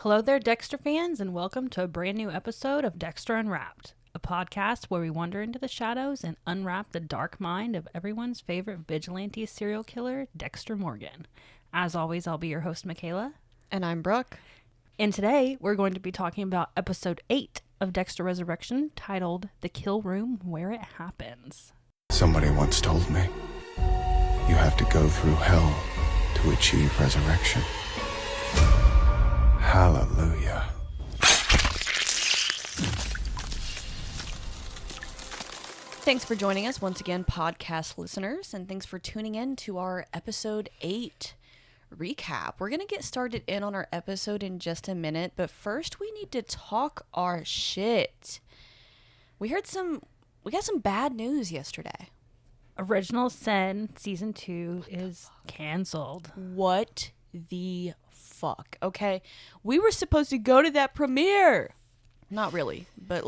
Hello there, Dexter fans, and welcome to a brand new episode of Dexter Unwrapped, a podcast where we wander into the shadows and unwrap the dark mind of everyone's favorite vigilante serial killer, Dexter Morgan. As always, I'll be your host, Michaela. And I'm Brooke. And today, we're going to be talking about episode 8 of Dexter Resurrection, titled The Kill Room Where It Happens. Somebody once told me, you have to go through hell to achieve resurrection. Hallelujah. Thanks for joining us once again, podcast listeners, and thanks for tuning in to our episode 8 recap. We're going to get started in on our episode in just a minute, but first we need to talk our shit. We got some bad news yesterday. Original Sin Season 2 is canceled. What the fuck? Okay, we were supposed to go to that premiere. Not really, but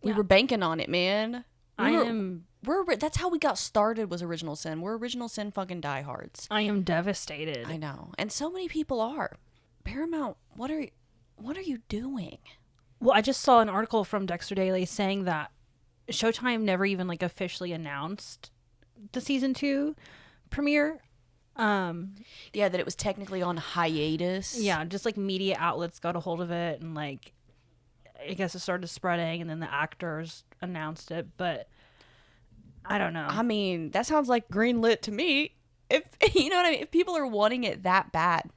we were banking on it, man. That's how we got started, was Original Sin. We're Original Sin fucking diehards. I am devastated. I know, and so many people are. Paramount, what are you doing? Well, I just saw an article from Dexter Daily saying that Showtime never even officially announced the season 2 premiere. Yeah, that it was technically on hiatus. Yeah, just media outlets got a hold of it, and I guess it started spreading, and then the actors announced it. But I don't know. I mean, that sounds like greenlit to me. If you know what I mean, if people are wanting it that bad,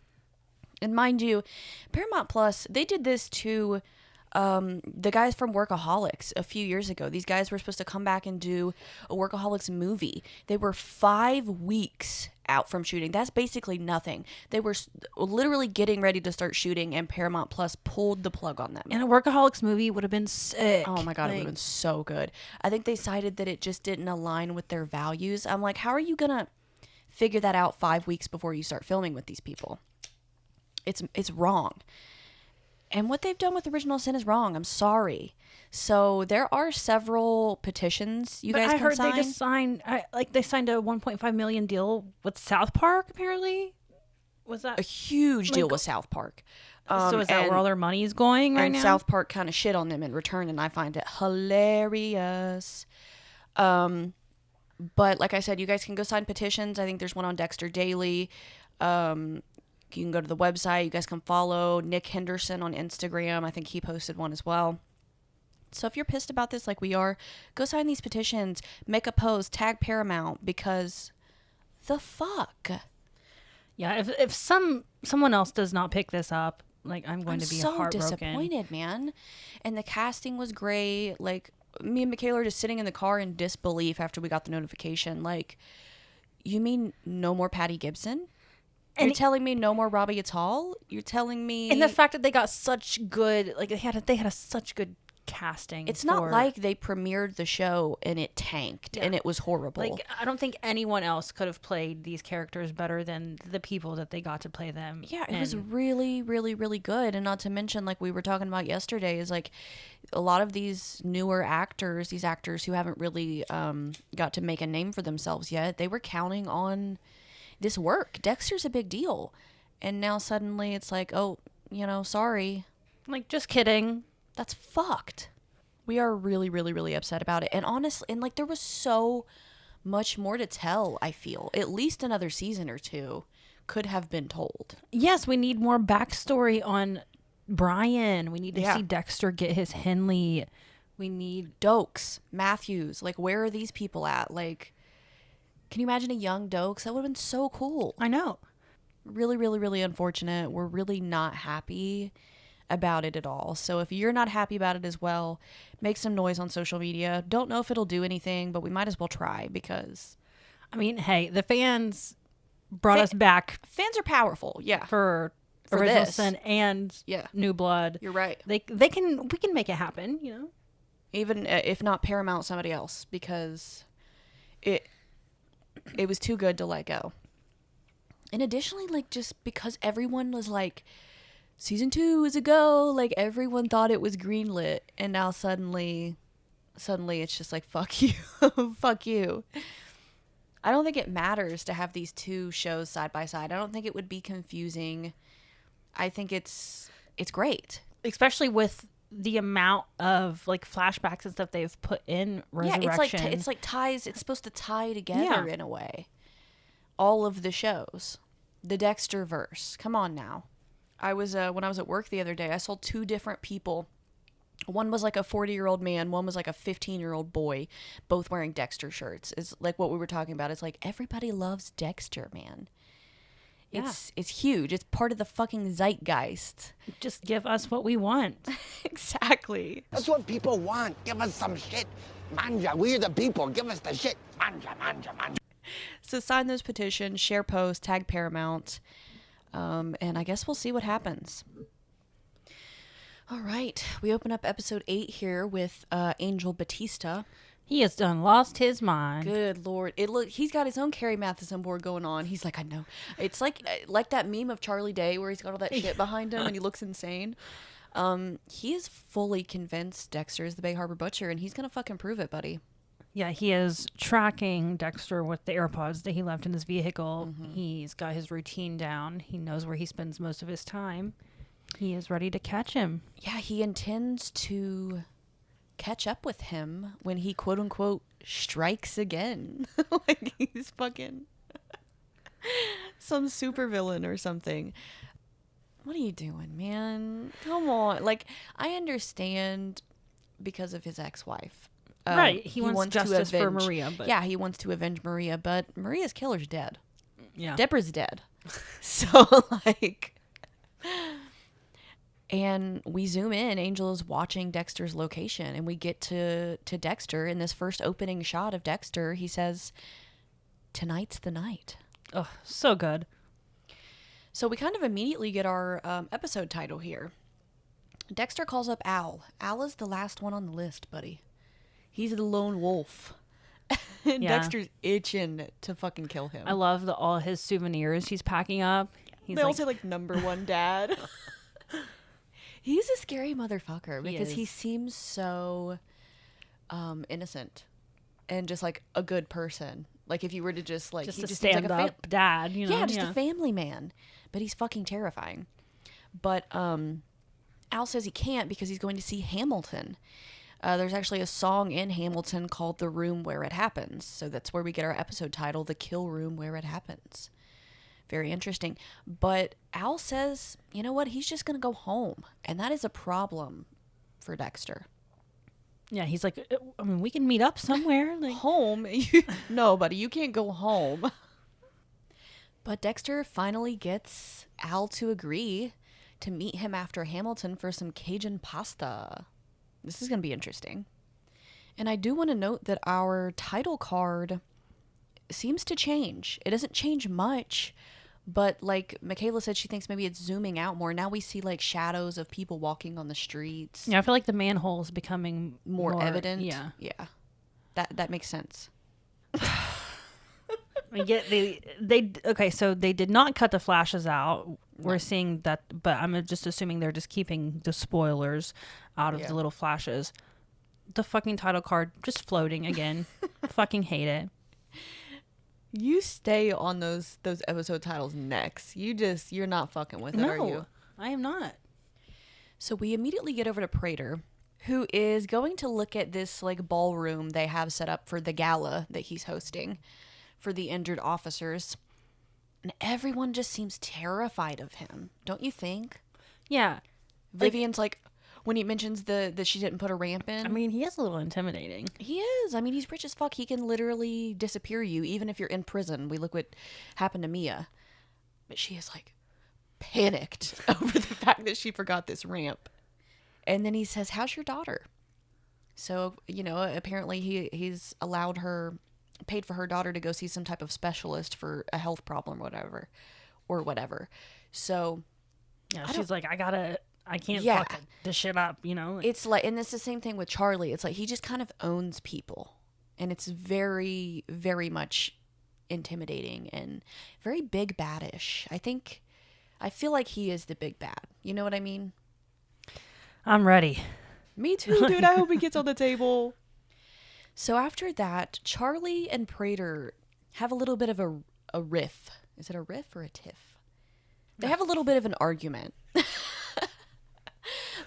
and mind you, Paramount Plus, they did this to the guys from Workaholics a few years ago. These guys were supposed to come back and do a Workaholics movie. They were 5 weeks out from shooting. That's basically nothing. They were literally getting ready to start shooting, and Paramount Plus pulled the plug on them. And a Workaholics movie would have been sick. Oh my God, it would have been so good. I think they cited that it just didn't align with their values. I'm like, how are you gonna figure that out 5 weeks before you start filming with these people? It's wrong. And what they've done with Original Sin is wrong. I'm sorry. So there are several petitions you guys can sign. I heard they just signed, they signed a $1.5 million deal with South Park, apparently. Was that a huge deal with South Park? So is that where all their money is going right now? And South Park kind of shit on them in return, and I find it hilarious. But like I said, you guys can go sign petitions. I think there's one on Dexter Daily. You can go to the website. You guys can follow Nick Henderson on Instagram. I think he posted one as well. So if you're pissed about this like we are, go sign these petitions. Make a post. Tag Paramount, because the fuck? Yeah, if someone else does not pick this up, I'm going to be so heartbroken. Disappointed, man. And the casting was great. Me and Michaela are just sitting in the car in disbelief after we got the notification. You mean no more Patty Gibson? And you're telling me no more Robbie Attal? You're telling me... And the fact that they got such good... they had such good casting. It's not like they premiered the show and it tanked and it was horrible. I don't think anyone else could have played these characters better than the people that they got to play them. Yeah, it was really, really, really good. And not to mention, we were talking about yesterday, is a lot of these newer actors, these actors who haven't really got to make a name for themselves yet, they were counting on this work. Dexter's a big deal. And now suddenly it's sorry. Just kidding. That's fucked. We are really, really, really upset about it. And honestly, there was so much more to tell, I feel. At least another season or 2 could have been told. Yes, we need more backstory on Brian. We need to see Dexter get his Henley. We need Dokes, Matthews. Where are these people at? Can you imagine a young Dokes? That would have been so cool. I know. Really, really, really unfortunate. We're really not happy about it at all. So if you're not happy about it as well, make some noise on social media. Don't know if it'll do anything, but we might as well try, because... hey, the fans brought us back. Fans are powerful, yeah. For Original Sin and New Blood. You're right. We can make it happen, Even if not Paramount, somebody else, because it was too good to let go. And additionally, just because everyone was season 2 is a go, everyone thought it was greenlit, and now suddenly it's just fuck you. Fuck you. I don't think it matters to have these two shows side by side. I don't think it would be confusing. I think it's It's great. Especially with the amount of like flashbacks and stuff they've put in Resurrection. Yeah, it's like ties. It's supposed to tie together in a way. All of the shows, the Dexter verse. Come on now. I was when I was at work the other day, I saw 2 different people. One was like a 40-year-old man. One was like a 15-year-old boy, both wearing Dexter shirts. It's like what we were talking about. It's like everybody loves Dexter, man. Yeah. It's huge. It's part of the fucking zeitgeist. Just give us what we want. Exactly. That's what people want. Give us some shit. Manja, we're the people. Give us the shit. Manja, manja, manja. So sign those petitions, share posts, tag Paramount, and I guess we'll see what happens. All right, we open up episode 8 here with Angel Batista. He has done lost his mind. Good Lord. He's got his own Carrie Mathison board going on. He's like, I know. It's like that meme of Charlie Day where he's got all that shit behind him and he looks insane. He is fully convinced Dexter is the Bay Harbor Butcher, and he's going to fucking prove it, buddy. Yeah, he is tracking Dexter with the AirPods that he left in his vehicle. Mm-hmm. He's got his routine down. He knows where he spends most of his time. He is ready to catch him. Yeah, he intends to catch up with him when he quote unquote strikes again. Like he's fucking some supervillain or something. What are you doing, man? Come on. Like, I understand because of his ex-wife. Right. He wants justice for Maria. But... Yeah, he wants to avenge Maria, but Maria's killer's dead. Yeah. Deborah's dead. So, like... And we zoom in. Angel is watching Dexter's location, and we get to Dexter. In this first opening shot of Dexter, he says, "Tonight's the night." Oh, so good. So we kind of immediately get our episode title here. Dexter calls up Al. Al is the last one on the list, buddy. He's the lone wolf. And Yeah. Dexter's itching to fucking kill him. I love all his souvenirs he's packing up. They all say, like, #1 dad. He's a scary motherfucker because he seems so innocent and just like a good person. Like if you were to just like just he a just seems like stand-up dad, you know? Yeah, just a family man. But he's fucking terrifying. But Al says he can't because he's going to see Hamilton. There's actually a song in Hamilton called "The Room Where It Happens," so that's where we get our episode title, "The Kill Room Where It Happens." Very interesting. But Al says, you know what? He's just going to go home. And that is a problem for Dexter. Yeah, he's like, I mean, we can meet up somewhere. Like home? No, buddy, you can't go home. But Dexter finally gets Al to agree to meet him after Hamilton for some Cajun pasta. This is going to be interesting. And I do want to note that our title card seems to change. It doesn't change much. But like Michaela said, she thinks maybe it's zooming out more. Now we see like shadows of people walking on the streets. Yeah, I feel like the manhole is becoming more evident. Yeah. Yeah. That makes sense. Okay, so they did not cut the flashes out. We're seeing that, but I'm just assuming they're just keeping the spoilers out of the little flashes. The fucking title card just floating again. Fucking hate it. You stay on those episode titles next. You're not fucking with it, are you? I am not. So we immediately get over to Prater, who is going to look at this like ballroom they have set up for the gala that he's hosting for the injured officers. And everyone just seems terrified of him. Don't you think? Yeah. Vivian's like when he mentions that she didn't put a ramp in. I mean, he is a little intimidating. He is. I mean, he's rich as fuck. He can literally disappear you, even if you're in prison. We look what happened to Mia. But she is, like, panicked over the fact that she forgot this ramp. And then he says, "How's your daughter?" So, you know, apparently he's allowed her, paid for her daughter to go see some type of specialist for a health problem or whatever. So, yeah, she's like, I can't fuck this shit up, you know? It's like, and it's the same thing with Charlie. It's like he just kind of owns people. And it's very, very much intimidating and very big baddish. I feel like he is the big bad. You know what I mean? I'm ready. Me too, dude. I hope he gets on the table. So after that, Charlie and Prater have a little bit of a riff. Is it a riff or a tiff? They have a little bit of an argument.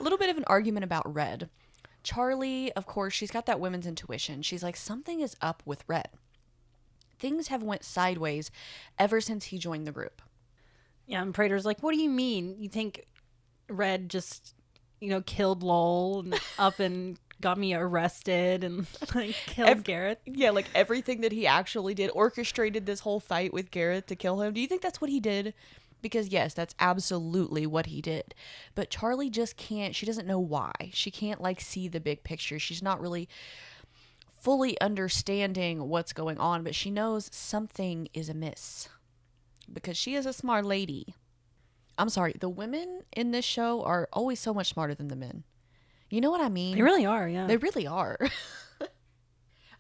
little bit of an argument about Red. Charlie, of course, she's got that women's intuition. She's like, something is up with Red. Things have went sideways ever since he joined the group. Yeah, and Prater's like, what do you mean? You think Red just, killed Lowell and up and got me arrested and like killed Garrett? Yeah, like everything that he actually did, orchestrated this whole fight with Garrett to kill him. Do you think that's what he did? Because yes, that's absolutely what he did. But Charlie just can't, she doesn't know why. She can't like see the big picture. She's not really fully understanding what's going on, but she knows something is amiss. Because she is a smart lady. I'm sorry, the women in this show are always so much smarter than the men. You know what I mean? They really are, yeah. They really are.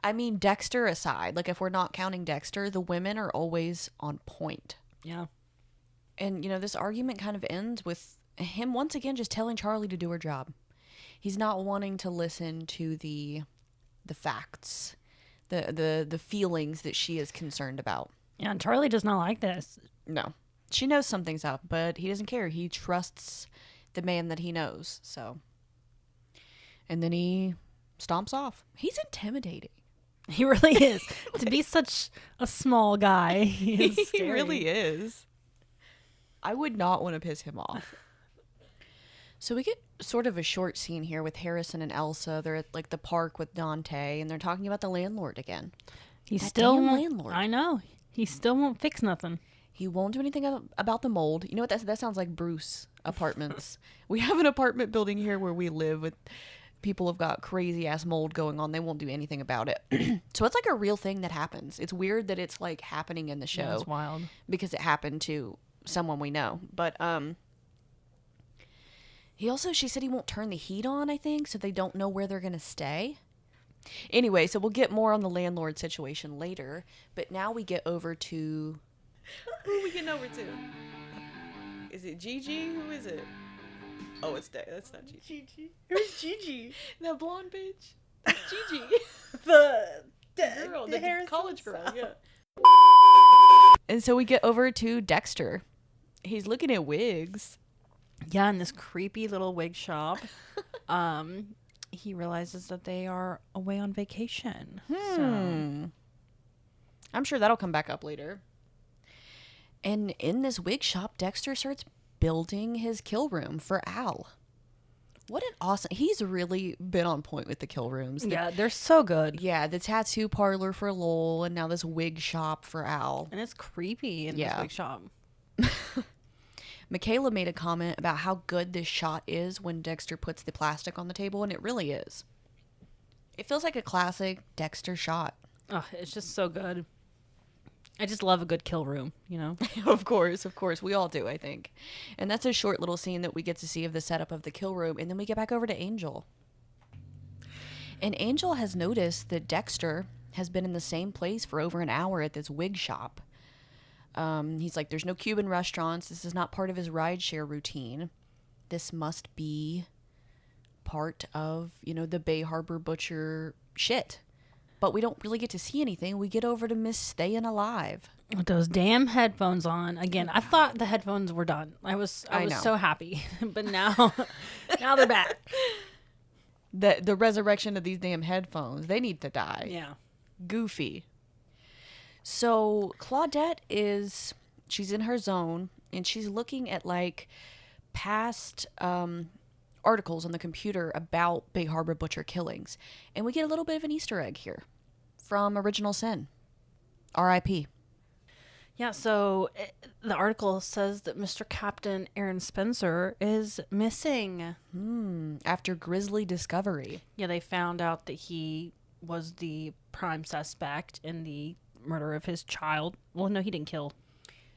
I mean, Dexter aside, like if we're not counting Dexter, the women are always on point. Yeah. And, this argument kind of ends with him once again just telling Charlie to do her job. He's not wanting to listen to the facts, the feelings that she is concerned about. Yeah, and Charlie does not like this. No. She knows something's up, but he doesn't care. He trusts the man that he knows, so. And then he stomps off. He's intimidating. He really is. To be such a small guy, he is He scary. really is. I would not want to piss him off. So we get sort of a short scene here with Harrison and Elsa. They're at like the park with Dante, and they're talking about the landlord again. He That still damn won't, landlord. I know. He still won't fix nothing. He won't do anything about the mold. You know what? That sounds like Bruce Apartments. We have an apartment building here where we live with people have got crazy ass mold going on. They won't do anything about it. So it's like a real thing that happens. It's weird that it's like happening in the show. Yeah, it's wild. Because it happened to someone we know. But she said he won't turn the heat on, I think, so they don't know where they're going to stay. Anyway, so we'll get more on the landlord situation later, but now we get over to... Who are we getting over to? Is it Gigi? Who is it? Oh, it's that's not Gigi. Gigi. Who's Gigi? That blonde bitch. That's Gigi. the girl, the Harrison college girl, stuff. yeah. And so we get over to Dexter. He's looking at wigs. Yeah, in this creepy little wig shop. He realizes that they are away on vacation. So I'm sure that'll come back up later. And in this wig shop, Dexter starts building his kill room for Al. What an awesome... He's really been on point with the kill rooms. yeah, they're so good. Yeah, the tattoo parlor for Lowell, and now this wig shop for Al. And it's creepy in Yeah. this wig shop. Michaela made a comment about how good this shot is when Dexter puts the plastic on the table, and it really is. It feels like a classic Dexter shot. Oh, it's just so good. I just love a good kill room, Of course. We all do, I think. And that's a short little scene that we get to see of the setup of the kill room, and then we get back over to Angel. And Angel has noticed that Dexter has been in the same place for over an hour at this wig shop. He's like, there's no Cuban restaurants. This is not part of his rideshare routine. This must be part of, the Bay Harbor Butcher shit. But we don't really get to see anything. We get over to Miss Stayin' Alive. With those damn headphones on. Again, I thought the headphones were done. I was know. so happy. But now they're back. The resurrection of these damn headphones. They need to die. Yeah. Goofy. So Claudette she's in her zone, and she's looking at like past articles on the computer about Bay Harbor Butcher killings. And we get a little bit of an Easter egg here from Original Sin. R.I.P. Yeah, so the article says that Mr. Captain Aaron Spencer is missing. After grisly discovery. Yeah, they found out that he was the prime suspect in the murder of his child. Well, no, he didn't kill.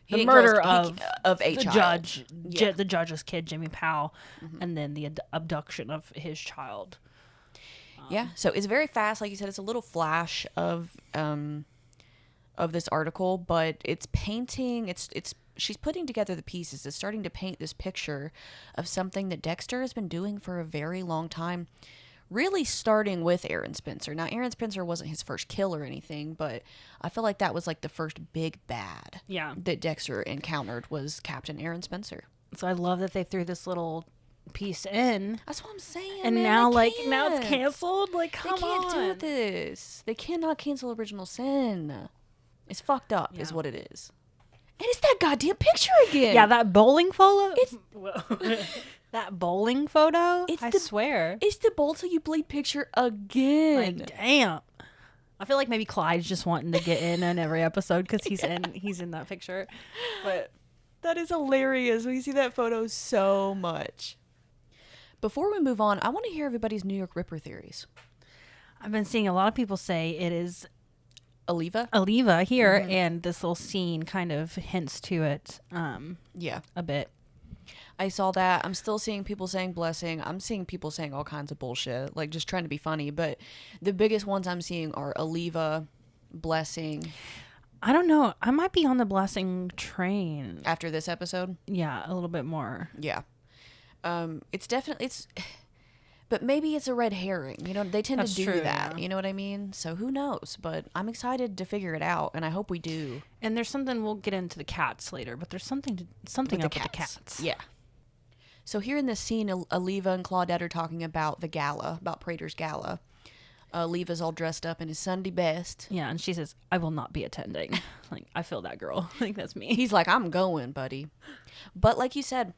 The murder of a the child. judge, Yeah. the judge's kid, Jimmy Powell, and then the abduction of his child. Yeah, so it's very fast. Like you said, it's a little flash of this article, but it's painting. She's putting together the pieces. It's starting to paint this picture of something that Dexter has been doing for a very long time. Really starting with Aaron Spencer. Now, Aaron Spencer wasn't his first kill or anything, but I feel like that was like the first big bad Yeah. that Dexter encountered was Captain Aaron Spencer. So I love that they threw this little piece in. That's what I'm saying. And man, now, they now it's can't. canceled. Like, come They can't on. do this. They cannot cancel Original Sin. It's fucked up, is Yeah. what it is. And it's that goddamn picture again. Yeah, that bowling photo. That bowling photo. I the- swear. It's the bowl till you bleed picture again. Like, damn. I feel like maybe Clyde's just wanting to get in on every episode because he's in that picture. But That is hilarious. We see that photo so much. Before we move on, I want to hear everybody's New York Ripper theories. I've been seeing a lot of people say it is Aliva? here, and this little scene kind of hints to it Yeah. a bit. I saw that. I'm still seeing people saying blessing. I'm seeing people saying all kinds of bullshit, like just trying to be funny. But the biggest ones I'm seeing are Aliva, blessing. I don't know. I might be on the blessing train. After this episode, Yeah, a little bit more. yeah. It's definitely but maybe it's a red herring. You know, they tend That's to do true, that. yeah. You know what I mean? So who knows? But I'm excited to figure it out, and I hope we do. And there's something, we'll get into the cats later, but there's something up with the cats. Yeah. So here in this scene, Aliva and Claudette are talking about the gala, about Prater's gala. Aliva's all dressed up in his Sunday best. Yeah, and she says, I will not be attending. Like, I feel that girl. Like, that's me. He's like, I'm going, buddy. But like you said,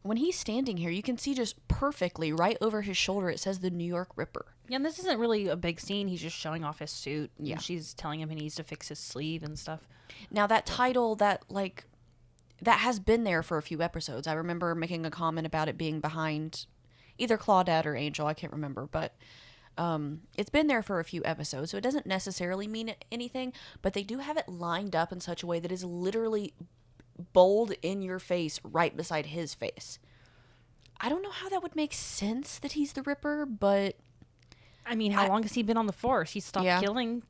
when he's standing here, you can see just perfectly right over his shoulder, it says the New York Ripper. Yeah, and this isn't really a big scene. He's just showing off his suit. Yeah. And she's telling him he needs to fix his sleeve and stuff. Now that title, that has been there for a few episodes. I remember making a comment about it being behind either Claudette or Angel. I can't remember, but it's been there for a few episodes, so it doesn't necessarily mean anything, but they do have it lined up in such a way that is literally bold in your face right beside his face. I don't know how that would make sense that he's the Ripper, but I mean, how long has he been on the force? He stopped Yeah. killing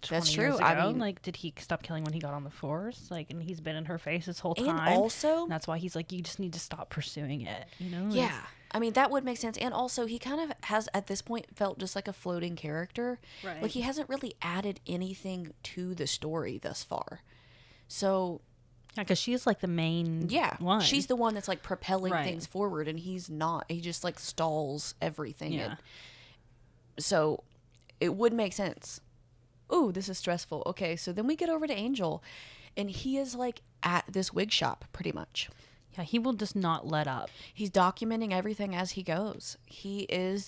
20 That's years true. I ago. mean- like, did he stop killing when he got on the force? Like, and he's been in her face this whole and time. also, And that's why he's like, you just need to stop pursuing it. You know? Like, yeah. I mean, that would make sense. And also, he kind of has, at this point, felt just like a floating character. Right. Like, he hasn't really added anything to the story thus far. So, Yeah, because she's like the main one. she's the one that's, like, propelling Right. things forward, and he's not. He just, like, stalls everything. Yeah. So, it would make sense. Ooh, this is stressful. Okay, so then we get over to Angel, and he is, like, at this wig shop, pretty much. Yeah, he will just not let up. He's documenting everything as he goes. He'll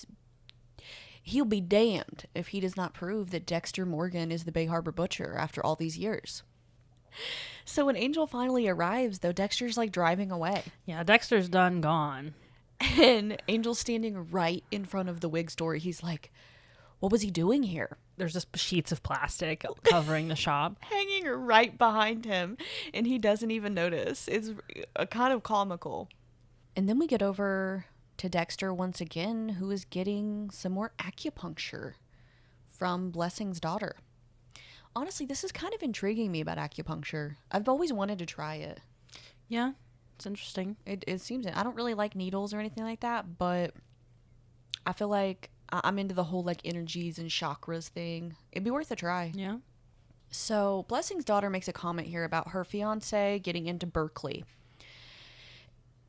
be damned if he does not prove that Dexter Morgan is the Bay Harbor Butcher after all these years. So when Angel finally arrives, though, Dexter's like driving away. Yeah, Dexter's done gone. And Angel's standing right in front of the wig store. He's like, what was he doing here? There's just sheets of plastic covering the shop. Hanging right behind him, and he doesn't even notice. It's kind of comical. And then we get over to Dexter once again, who is getting some more acupuncture from Blessing's daughter. Honestly, this is kind of intriguing me about acupuncture. I've always wanted to try it. Yeah, it's interesting. It seems, I don't really like needles or anything like that, but I feel like I'm into the whole like energies and chakras thing. It'd be worth a try. Yeah. So Blessing's daughter makes a comment here about her fiance getting into Berkeley.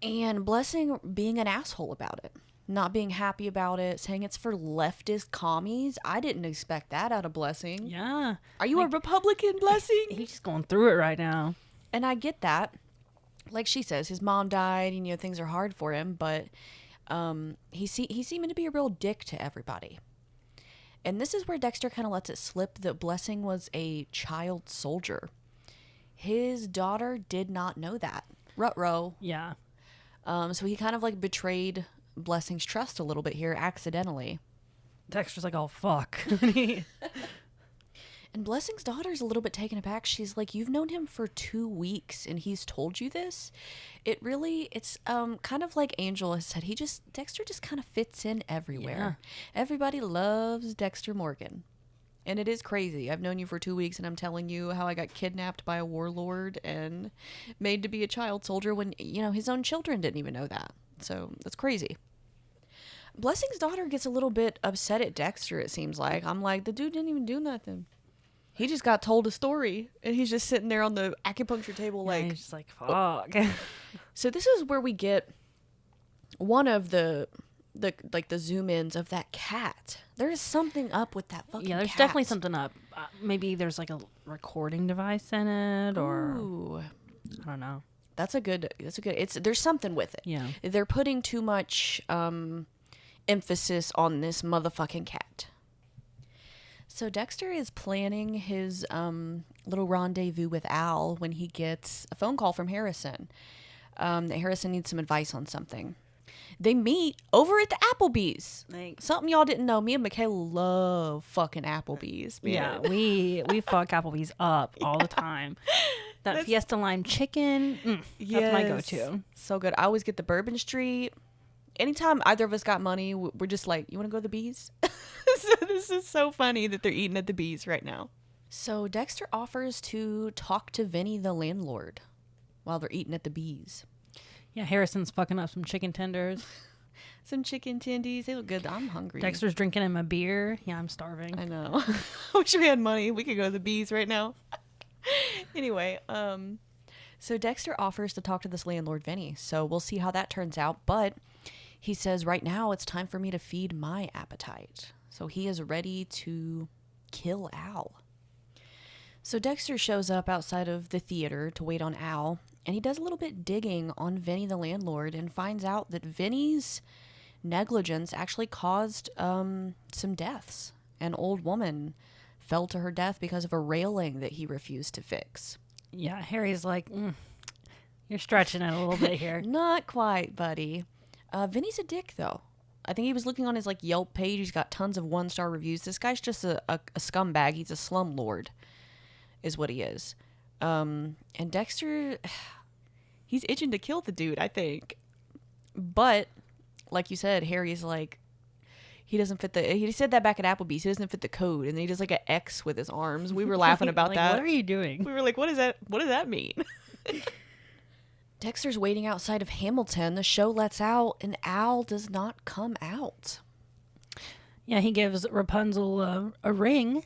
And Blessing being an asshole about it. Not being happy about it, saying it's for leftist commies. I didn't expect that out of Blessing. Yeah. Are you a Republican, Blessing? He's just going through it right now. And I get that. Like she says, his mom died, and, you know, things are hard for him, but he's seeming to be a real dick to everybody. And this is where Dexter kind of lets it slip that Blessing was a child soldier. His daughter did not know that. Ruh-roh. Yeah. So he kind of like betrayed Blessing's trust a little bit here accidentally. Dexter's like, oh, fuck. And Blessing's daughter's a little bit taken aback. She's like, you've known him for 2 weeks and he's told you this? It's kind of like Angel has said. Dexter just kind of fits in everywhere. Yeah. Everybody loves Dexter Morgan. And it is crazy. I've known you for 2 weeks and I'm telling you how I got kidnapped by a warlord and made to be a child soldier when, you know, his own children didn't even know that. So that's crazy. Blessing's daughter gets a little bit upset at Dexter, it seems like. I'm like, the dude didn't even do nothing. He just got told a story, and he's just sitting there on the acupuncture table like... He's just like, fuck. So this is where we get one of the zoom ins of that cat. There is something up with that fucking Yeah, there's cat. definitely something up. Maybe there's like a recording device in it, or Ooh. I don't know. That's a good. There's something with it. Yeah. They're putting too much emphasis on this motherfucking cat. So Dexter is planning his little rendezvous with Al when he gets a phone call from Harrison. That Harrison needs some advice on something. They meet over at the Applebee's. Thanks. Something y'all didn't know. Me and Michaela love fucking Applebee's. Man. Yeah, we fuck Applebee's up all the time. That Fiesta Lime chicken, that's my go-to. So good. I always get the Bourbon Street. Anytime either of us got money, we're just like, you want to go to the Bees? So this is so funny that they're eating at the Bees right now. So Dexter offers to talk to Vinny the landlord while they're eating at the Bees. Yeah, Harrison's fucking up some chicken tenders. Some chicken tendies. They look good. I'm hungry. Dexter's drinking him a beer. Yeah, I'm starving. I know. I wish we had money. We could go to the Bees right now. Anyway, so Dexter offers to talk to this landlord, Vinny. So we'll see how that turns out. But he says, right now, it's time for me to feed my appetite. So he is ready to kill Al. So Dexter shows up outside of the theater to wait on Al, and he does a little bit digging on Vinny the landlord and finds out that Vinny's negligence actually caused some deaths. An old woman fell to her death because of a railing that he refused to fix. Yeah, Harry's like, you're stretching it a little bit here. Not quite, buddy. Vinny's a dick, though. I think he was looking on his Yelp page. He's got tons of 1-star reviews. This guy's just a scumbag. He's a slumlord, is what he is. And Dexter, he's itching to kill the dude, I think. But, like you said, Harry's like, he doesn't fit he said that back at Applebee's. He doesn't fit the code. And then he does like an X with his arms. We were laughing about that. What are you doing? We were like, what does that mean? Dexter's waiting outside of Hamilton. The show lets out, and Al does not come out. Yeah, he gives Rapunzel a ring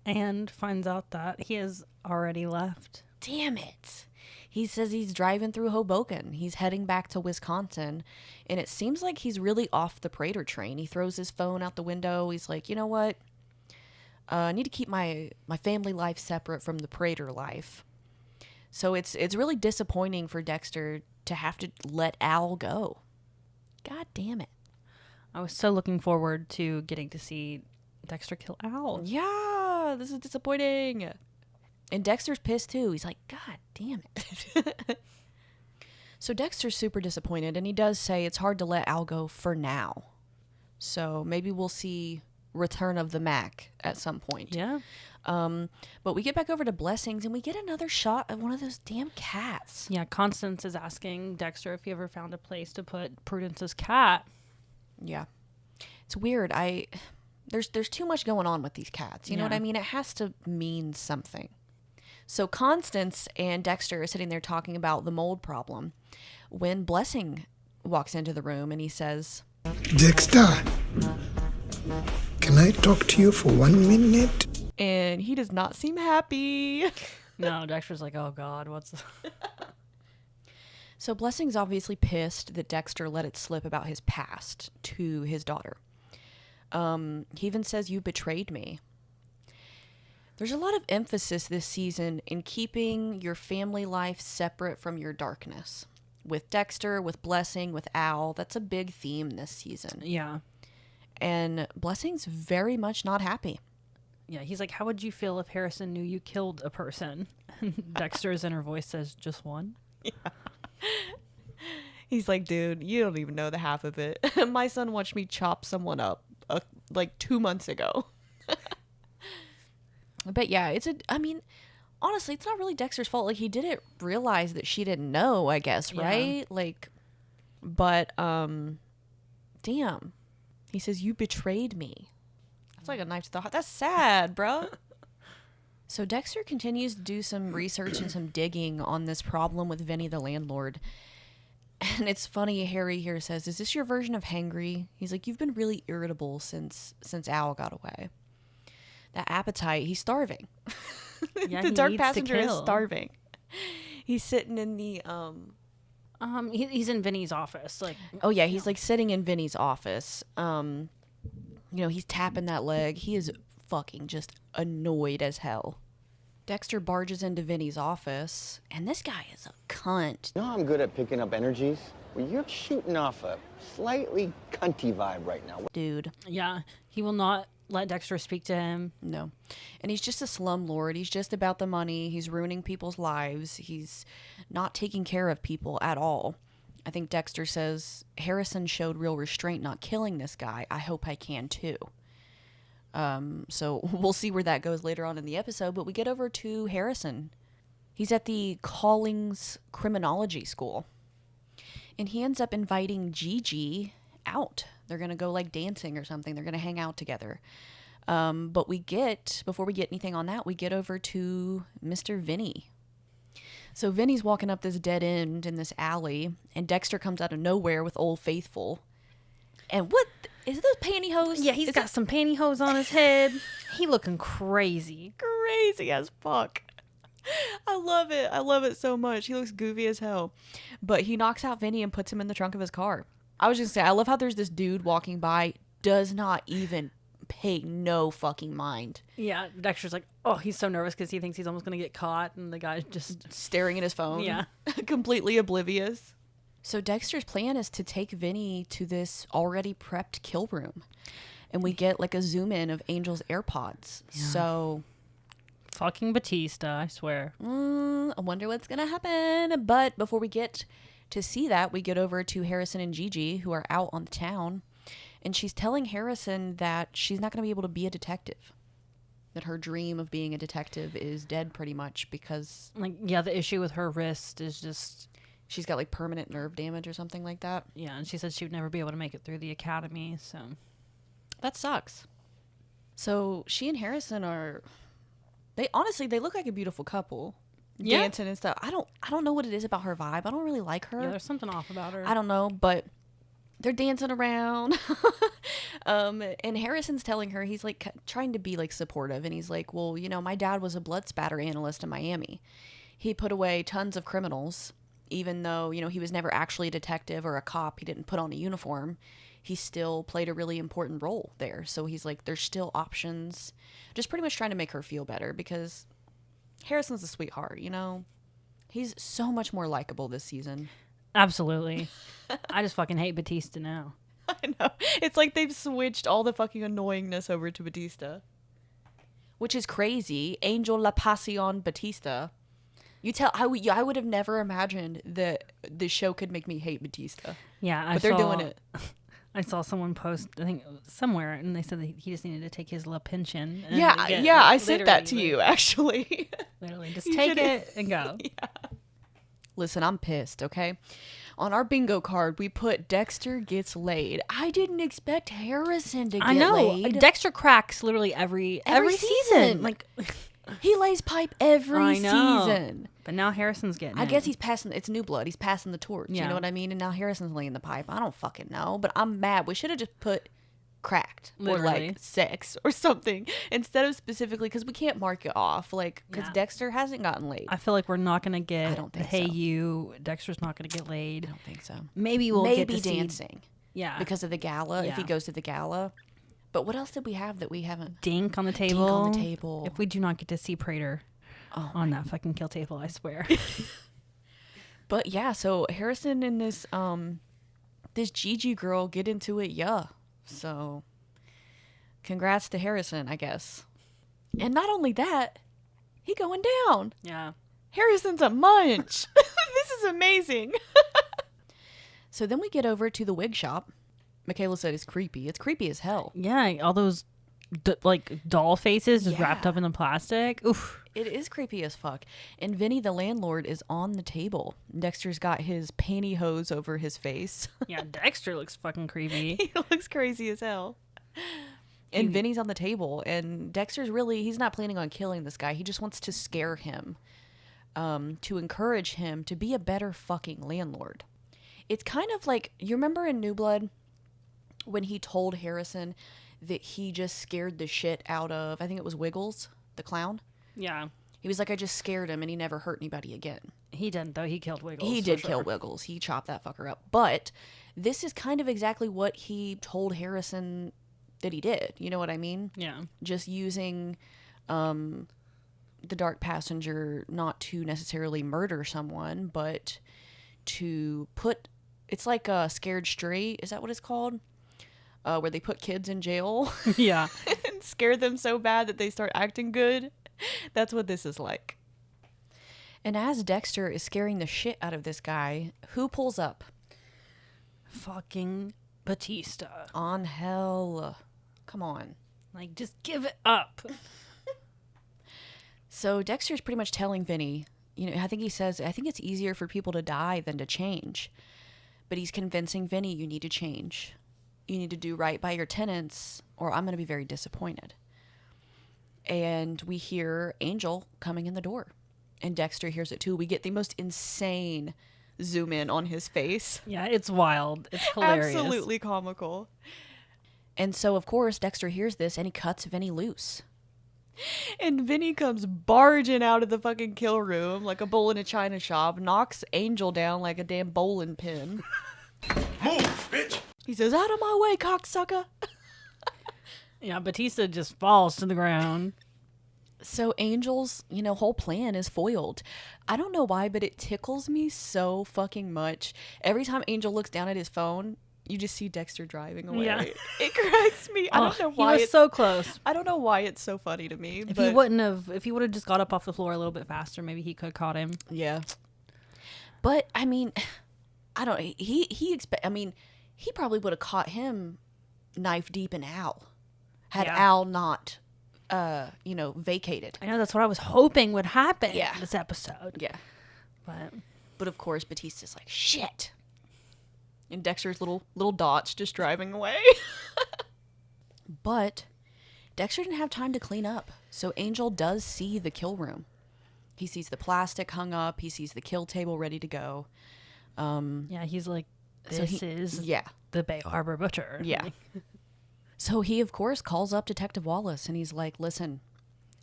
and finds out that he has already left. Damn it. He says he's driving through Hoboken. He's heading back to Wisconsin, and it seems like he's really off the Prater train. He throws his phone out the window. He's like, you know what? I need to keep my family life separate from the Prater life. So it's really disappointing for Dexter to have to let Al go. God damn it. I was so looking forward to getting to see Dexter kill Al. Yeah, this is disappointing. And Dexter's pissed too. He's like, God damn it. So Dexter's super disappointed, and he does say it's hard to let Al go for now. So maybe we'll see Return of the Mac at some point. Yeah. But we get back over to Blessings, and we get another shot of one of those damn cats. Yeah, Constance is asking Dexter if he ever found a place to put Prudence's cat. Yeah. It's weird. There's too much going on with these cats. You know what I mean? It has to mean something. So Constance and Dexter are sitting there talking about the mold problem when Blessing walks into the room and he says, Dexter, can I talk to you for 1 minute? And he does not seem happy. No, Dexter's like, oh God, what's... So Blessing's obviously pissed that Dexter let it slip about his past to his daughter. He even says, you betrayed me. There's a lot of emphasis this season in keeping your family life separate from your darkness. With Dexter, with Blessing, with Al, that's a big theme this season. Yeah. And Blessing's very much not happy. Yeah, he's like, how would you feel if Harrison knew you killed a person? Dexter's inner voice says, just one? Yeah. He's like, dude, you don't even know the half of it. My son watched me chop someone up like 2 months ago. But yeah, honestly, it's not really Dexter's fault. Like, he didn't realize that she didn't know, I guess, right? Yeah. Like, but, damn. He says, you betrayed me. That's like a knife to the heart. That's sad, bro. So Dexter continues to do some research and some digging on this problem with Vinny the landlord. And it's funny, Harry here says, is this your version of hangry? He's like, you've been really irritable since Al got away. That appetite, he's starving. Yeah, The dark passenger is starving. He's sitting in the He's in Vinny's office. Like, Oh yeah, he's like sitting in Vinny's office. He's tapping that leg. He is fucking just annoyed as hell. Dexter barges into Vinny's office, and this guy is a cunt. You know I'm good at picking up energies? Well, you're shooting off a slightly cunty vibe right now. Dude, yeah, he will not let Dexter speak to him. no. And he's just a slumlord. He's just about the money. He's ruining people's lives. He's not taking care of people at all. I think Dexter says, Harrison showed real restraint not killing this guy. I hope I can too. So we'll see where that goes later on in the episode, but we get over to Harrison. He's at the Collings Criminology School, and he ends up inviting Gigi out. They're going to go like dancing or something. They're going to hang out together. But before we get anything on that, we get over to Mr. Vinny. So Vinny's walking up this dead end in this alley, and Dexter comes out of nowhere with Old Faithful. And what is it, those pantyhose? Yeah, he's got some pantyhose on his head. He looking crazy. Crazy as fuck. I love it. I love it so much. He looks goofy as hell. But he knocks out Vinny and puts him in the trunk of his car. I was just saying, I love how there's this dude walking by, does not even pay no fucking mind. Yeah, Dexter's like, oh, he's so nervous because he thinks he's almost going to get caught, and the guy's just... Staring at his phone. Yeah. Completely oblivious. So Dexter's plan is to take Vinny to this already prepped kill room. And we get like a zoom in of Angel's AirPods. Yeah. So... Fucking Batista, I swear. I wonder what's going to happen. But before we get to see that, we get over to Harrison and Gigi, who are out on the town. And she's telling Harrison that she's not going to be able to be a detective. That her dream of being a detective is dead pretty much because... Like, yeah, the issue with her wrist is just... She's got like permanent nerve damage or something like that. Yeah, and she said she would never be able to make it through the academy, so... That sucks. So she and Harrison are... They look like a beautiful couple. Yeah. Dancing and stuff. I don't know what it is about her vibe. I don't really like her. Yeah, there's something off about her. I don't know, but they're dancing around. And Harrison's telling her, he's like trying to be like supportive. And he's like, well, my dad was a blood spatter analyst in Miami. He put away tons of criminals, even though, he was never actually a detective or a cop. He didn't put on a uniform. He still played a really important role there. So he's like, there's still options. Just pretty much trying to make her feel better because Harrison's a sweetheart, He's so much more likable this season. Absolutely. I just fucking hate Batista now. I know. It's like they've switched all the fucking annoyingness over to Batista. Which is crazy. Angel La Pasión Batista. I would have never imagined that the show could make me hate Batista. Yeah, but they're doing it. I saw someone post, I think somewhere, and they said that he just needed to take his La pension. Yeah, I sent that to you, actually. Literally, just take it and go. Yeah. Listen, I'm pissed, okay? On our bingo card, we put Dexter gets laid. I didn't expect Harrison to get laid. I know. Dexter cracks literally every season. Like... He lays pipe every season. But now Harrison's getting I guess he's passing... It's new blood. He's passing the torch. Yeah. You know what I mean? And now Harrison's laying the pipe. I don't fucking know. But I'm mad. We should have just put cracked. Literally. Or like sex or something. Instead of specifically... Because we can't mark it off. Like, because Dexter hasn't gotten laid. I feel like we're not going to get... I don't think Hey so. You. Dexter's not going to get laid. I don't think so. Maybe we'll get to dancing. Yeah. Because of the gala. Yeah. If he goes to the gala. But what else did we have that we haven't? Dink on the table. Dink on the table. If we do not get to see Prater on that fucking kill table, I swear. But yeah, so Harrison and this Gigi girl get into it, So congrats to Harrison, I guess. And not only that, he going down. Yeah. Harrison's a munch. This is amazing. So then we get over to the wig shop. Michaela said it's creepy. It's creepy as hell. Yeah, all those doll faces just wrapped up in the plastic. Oof. It is creepy as fuck. And Vinny, the landlord, is on the table. Dexter's got his pantyhose over his face. Yeah, Dexter looks fucking creepy. He looks crazy as hell. And Vinny's on the table. And Dexter's he's not planning on killing this guy. He just wants to scare him. To encourage him to be a better fucking landlord. It's kind of like, you remember in New Blood when he told Harrison that he just scared the shit out of, I think it was Wiggles, the clown? Yeah. He was like, I just scared him and he never hurt anybody again. He didn't, though. He killed Wiggles. He for did sure. kill Wiggles. He chopped that fucker up. But this is kind of exactly what he told Harrison that he did. You know what I mean? Yeah. Just using the dark passenger not to necessarily murder someone, but to put... It's like a Scared Straight. Is that what it's called? Where they put kids in jail. Yeah. And scare them so bad that they start acting good. That's what this is like. And as Dexter is scaring the shit out of this guy, who pulls up? Fucking Batista. On hell. Come on. Like, just give it up. So Dexter's pretty much telling Vinny, I think he says, I think it's easier for people to die than to change. But he's convincing Vinny, you need to change. You need to do right by your tenants, or I'm going to be very disappointed. And we hear Angel coming in the door. And Dexter hears it too. We get the most insane zoom in on his face. Yeah, it's wild. It's hilarious. Absolutely comical. And so, of course, Dexter hears this and he cuts Vinny loose. And Vinny comes barging out of the fucking kill room like a bull in a china shop, knocks Angel down like a damn bowling pin. Move, bitch! He says, out of my way, cocksucker. Yeah, Batista just falls to the ground. So Angel's, whole plan is foiled. I don't know why, but it tickles me so fucking much. Every time Angel looks down at his phone, you just see Dexter driving away. Yeah. It cracks me. I don't know why. He was so close. I don't know why it's so funny to me. If he would have just got up off the floor a little bit faster, maybe he could have caught him. Yeah. But I mean, I don't. He probably would have caught him knife deep in Al, had Al not, vacated. I know, that's what I was hoping would happen. Yeah. This episode. Yeah. But of course, Batista's like, shit. And Dexter's little dots just driving away. But Dexter didn't have time to clean up. So Angel does see the kill room. He sees the plastic hung up. He sees the kill table ready to go. Yeah, he's like, this is yeah. the Bay Harbor Butcher. Yeah. So he, of course, calls up Detective Wallace and he's like, listen,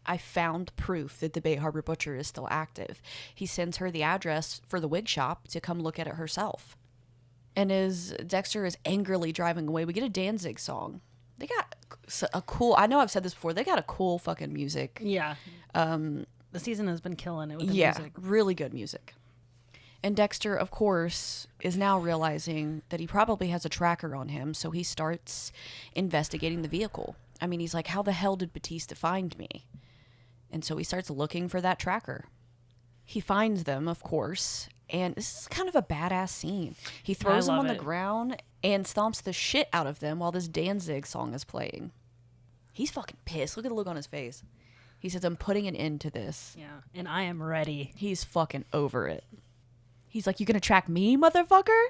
I found proof that the Bay Harbor Butcher is still active. He sends her the address for the wig shop to come look at it herself. And as Dexter is angrily driving away, we get a Danzig song. They got a cool, I know I've said this before, they got a cool fucking music. Yeah. The season has been killing it with the music. Really good music. And Dexter, of course, is now realizing that he probably has a tracker on him, so he starts investigating the vehicle. I mean, he's like, how the hell did Batista find me? And so he starts looking for that tracker. He finds them, of course, and this is kind of a badass scene. He throws them on the ground and stomps the shit out of them while this Danzig song is playing. He's fucking pissed. Look at the look on his face. He says, I'm putting an end to this. Yeah, and I am ready. He's fucking over it. He's like, you gonna track me, motherfucker?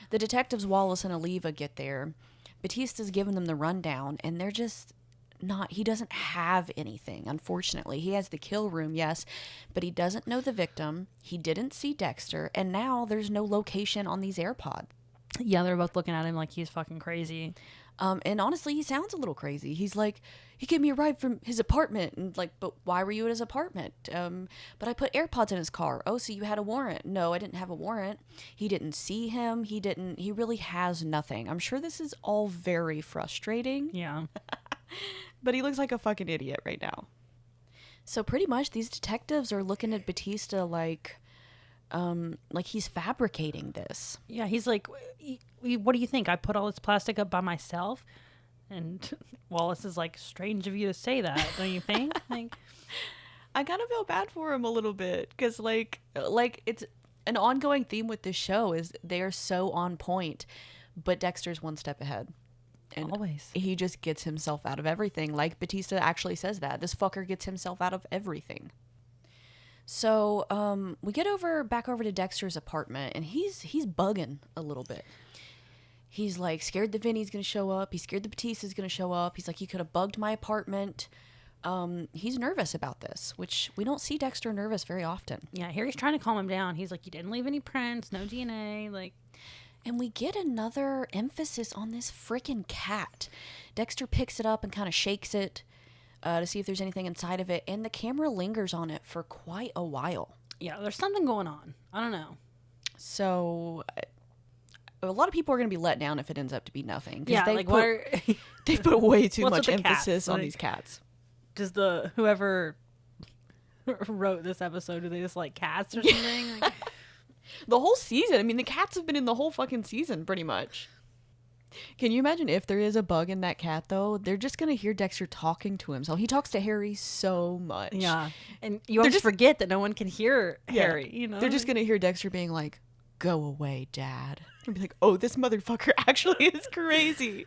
The detectives Wallace and Oliva get there. Batista's giving them the rundown, and they're just not, he doesn't have anything, unfortunately. He has the kill room, yes, but he doesn't know the victim. He didn't see Dexter, and now there's no location on these AirPods. Yeah, they're both looking at him like he's fucking crazy. And honestly, he sounds a little crazy. He's like, he gave me a ride from his apartment. And like, but why were you at his apartment? But I put AirPods in his car. Oh, so you had a warrant. No, I didn't have a warrant. He didn't see him. He really has nothing. I'm sure this is all very frustrating. Yeah. But he looks like a fucking idiot right now. So pretty much these detectives are looking at Batista like he's fabricating this. Yeah, he's like, what do you think? I put all this plastic up by myself? And Wallace is like, strange of you to say that, don't you think? Like, I kind of feel bad for him a little bit because like it's an ongoing theme with this show is they are so on point, but Dexter's one step ahead. And always. He just gets himself out of everything. Like Batista actually says that. This fucker gets himself out of everything. So we get back over to Dexter's apartment, and he's bugging a little bit. He's like scared that Vinny's gonna show up. He's scared that Batista's gonna show up. He's like, you could have bugged my apartment. He's nervous about this, which we don't see Dexter nervous very often. Yeah, Harry's trying to calm him down. He's like, you didn't leave any prints, no DNA, like. And we get another emphasis on this freaking cat. Dexter picks it up and kind of shakes it to see if there's anything inside of it, and the camera lingers on it for quite a while. Yeah, there's something going on. I don't know. So a lot of people are going to be let down if it ends up to be nothing. Yeah, they like put, they put way too What's much with the emphasis cats? on Like- these cats. Does whoever wrote this episode, do they just like cats or something? Like, The whole season. I mean, the cats have been in the whole fucking season, pretty much. Can you imagine if there is a bug in that cat, though? They're just going to hear Dexter talking to himself. He talks to Harry so much. yeah. And you always forget that no one can hear Harry, you know? They're just going to hear Dexter being like, go away, Dad. And be like, oh, this motherfucker actually is crazy.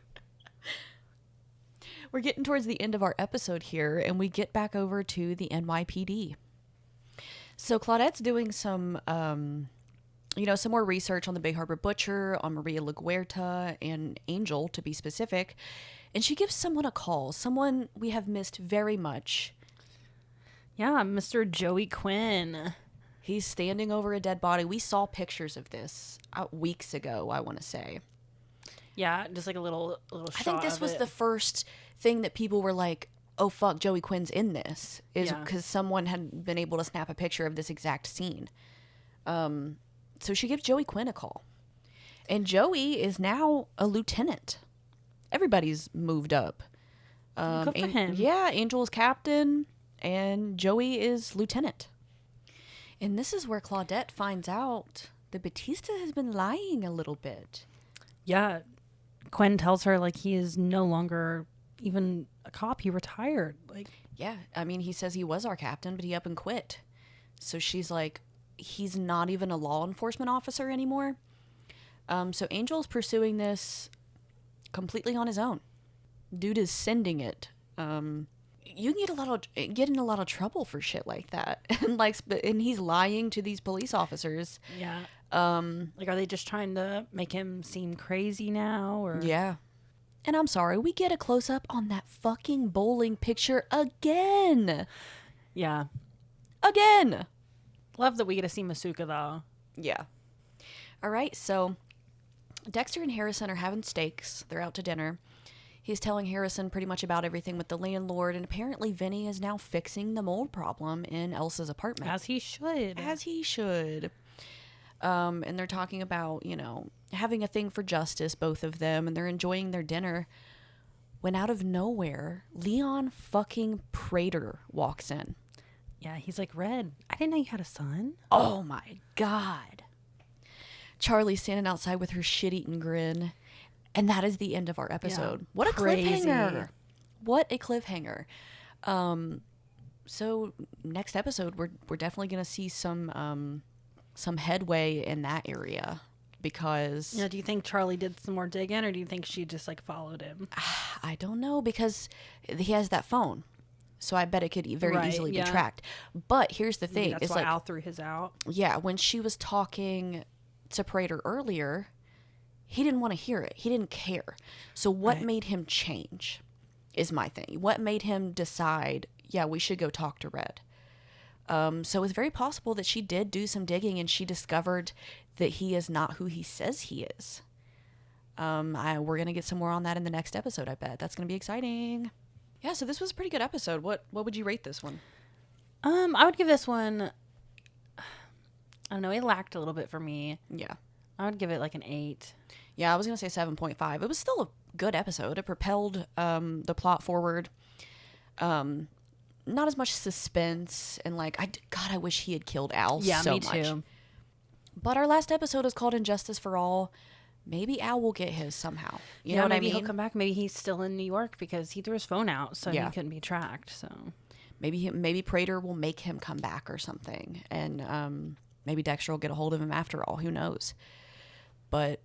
We're getting towards the end of our episode here, and we get back over to the NYPD. So Claudette's doing some, some more research on the Big Harbor Butcher, on Maria LaGuerta, and Angel, to be specific. And she gives someone a call, someone we have missed very much. Yeah, Mr. Joey Quinn. He's standing over a dead body. We saw pictures of this weeks ago, I want to say. Yeah, just like a little shot. I think this of was it. the first thing that people were like, oh, fuck, Joey Quinn's in this. Is Yeah. because someone had been able to snap a picture of this exact scene. So she gives Joey Quinn a call. And Joey is now a lieutenant. Everybody's moved up. Good for him. Yeah, Angel is captain, and Joey is lieutenant. And this is where Claudette finds out that Batista has been lying a little bit. Yeah. Quinn tells her like he is no longer even a cop. He retired. Like, Yeah, I mean, he says he was our captain, but he up and quit. So she's like, he's not even a law enforcement officer anymore. So Angel's pursuing this completely on his own. Dude is sending it. You can get in a lot of trouble for shit like that, and he's lying to these police officers. yeah. Like, are they just trying to make him seem crazy now? Or Yeah. And I'm sorry, we get a close up on that fucking bowling picture again. Yeah. Again. Love that we get to see Masuka though. Yeah. All right, so Dexter and Harrison are having steaks. They're out to dinner. He's telling Harrison pretty much about everything with the landlord, and apparently Vinny is now fixing the mold problem in Elsa's apartment. As he should. As he should. And they're talking about, having a thing for justice, both of them, and they're enjoying their dinner. When out of nowhere, Leon fucking Prater walks in. Yeah, he's like, Red, I didn't know you had a son. Oh my God. Charlie's standing outside with her shit-eating grin. And that is the end of our episode. Yeah, what a crazy. cliffhanger. What a cliffhanger. So next episode, we're definitely going to see some headway in that area because Yeah, do you think Charlie did some more digging, or do you think she just like followed him? I don't know, because he has that phone. So I bet it could very Right, easily yeah. be tracked. But here's the Maybe thing. that's It's why like, Al threw his out. yeah, when she was talking to Prater earlier, he didn't want to hear it. He didn't care. So what Right. made him change is my thing. What made him decide, yeah, we should go talk to Red? So it's very possible that she did do some digging and she discovered that he is not who he says he is. We're going to get some more on that in the next episode, I bet. That's going to be exciting. Yeah, so this was a pretty good episode. What would you rate this one? I would give this one, I don't know, it lacked a little bit for me. Yeah. I would give it like an 8. Yeah, I was going to say 7.5. It was still a good episode. It propelled the plot forward. Not as much suspense and God, I wish he had killed Al Yeah, so me much. too. But our last episode is called Injustice for All. Maybe Al will get his somehow. You know what I maybe mean? he'll come back. Maybe he's still in New York because he threw his phone out, so Yeah. he couldn't be tracked. So Maybe Prater will make him come back or something. And maybe Dexter will get a hold of him after all. Who knows? But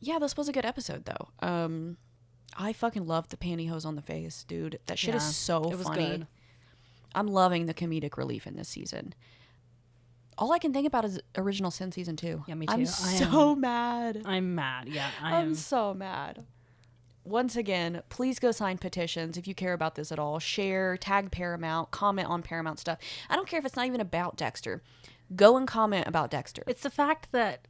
yeah, this was a good episode, though. I fucking loved the pantyhose on the face, dude. That shit is Yeah, so it was funny. good. I'm loving the comedic relief in this season. All I can think about is Original Sin Season 2. Yeah, me I'm too. so mad. I'm mad. Yeah, I'm so mad. Once again, please go sign petitions if you care about this at all. Share, tag Paramount, comment on Paramount stuff. I don't care if it's not even about Dexter. Go and comment about Dexter. It's the fact that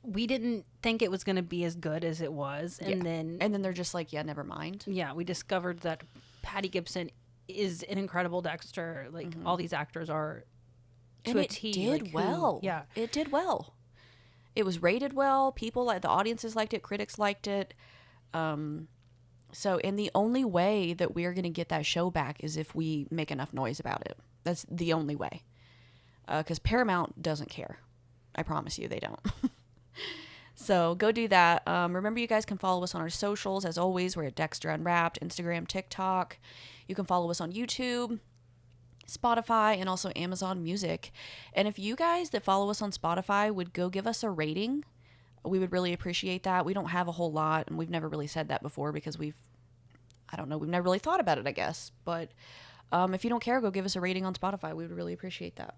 we didn't think it was going to be as good as it was, and then they're just like, yeah, never mind. yeah, we discovered that Patty Gibson is an incredible Dexter. Like all these actors are And a it T, did like, who- well. yeah. It did well. It was rated well. People like the audiences liked it. Critics liked it. So, and the only way that we're going to get that show back is if we make enough noise about it. That's the only way. Because Paramount doesn't care. I promise you, they don't. So go do that. Remember, you guys can follow us on our socials. As always, we're at Dexter Unwrapped, Instagram, TikTok. You can follow us on YouTube, Spotify, and also Amazon Music. And if you guys that follow us on Spotify would go give us a rating, we would really appreciate that. We don't have a whole lot, and we've never really said that before because we've never really thought about it, I guess. But if you don't care, go give us a rating on Spotify. We would really appreciate that.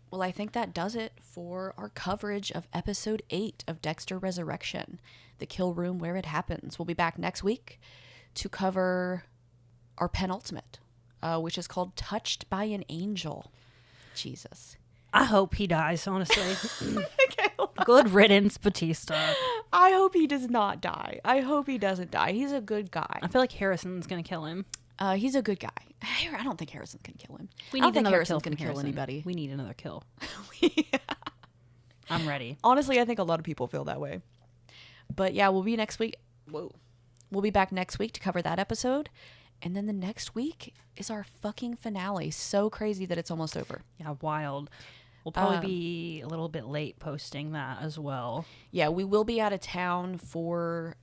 Well, I think that does it for our coverage of episode 8 of Dexter Resurrection, The Kill Room Where It Happens. We'll be back next week to cover our penultimate, which is called Touched by an Angel. Jesus. I hope he dies, honestly. Good riddance, Batista. I hope he does not die. I hope he doesn't die. He's a good guy. I feel like Harrison's going to kill him. He's a good guy. I don't think Harrison's going to kill him. We I don't need think another Harrison's kill from going to kill Harrison. anybody. We need another kill. I'm ready. Honestly, I think a lot of people feel that way. But yeah, we'll be next week. Whoa. We'll be back next week to cover that episode. And then the next week is our fucking finale. So crazy that it's almost over. Yeah, wild. We'll probably be a little bit late posting that as well. Yeah, we will be out of town for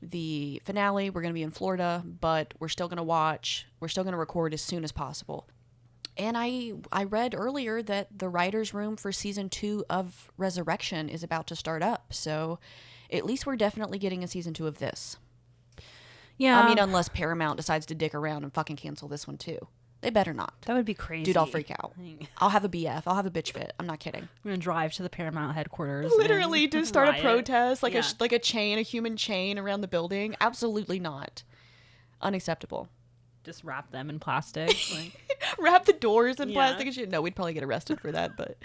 the finale. We're going to be in Florida, but we're still going to watch. We're still going to record as soon as possible. And I read earlier that the writer's room for season 2 of Resurrection is about to start up. So at least we're definitely getting a season 2 of this. Yeah. I mean, unless Paramount decides to dick around and fucking cancel this one too. They better not. That would be crazy. Dude, I'll freak out. I'll have a BF. I'll have a bitch fit. I'm not kidding. I'm going to drive to the Paramount headquarters. Literally and to start riot. a protest, like Yeah. a chain, a human chain around the building. Absolutely not. Unacceptable. Just wrap them in plastic. Like, Wrap the doors in Yeah. plastic and shit. No, we'd probably get arrested for that. But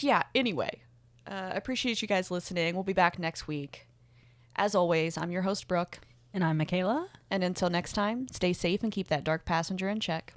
yeah, anyway. Appreciate you guys listening. We'll be back next week. As always, I'm your host, Brooke. and I'm Michaela. And until next time, stay safe and keep that dark passenger in check.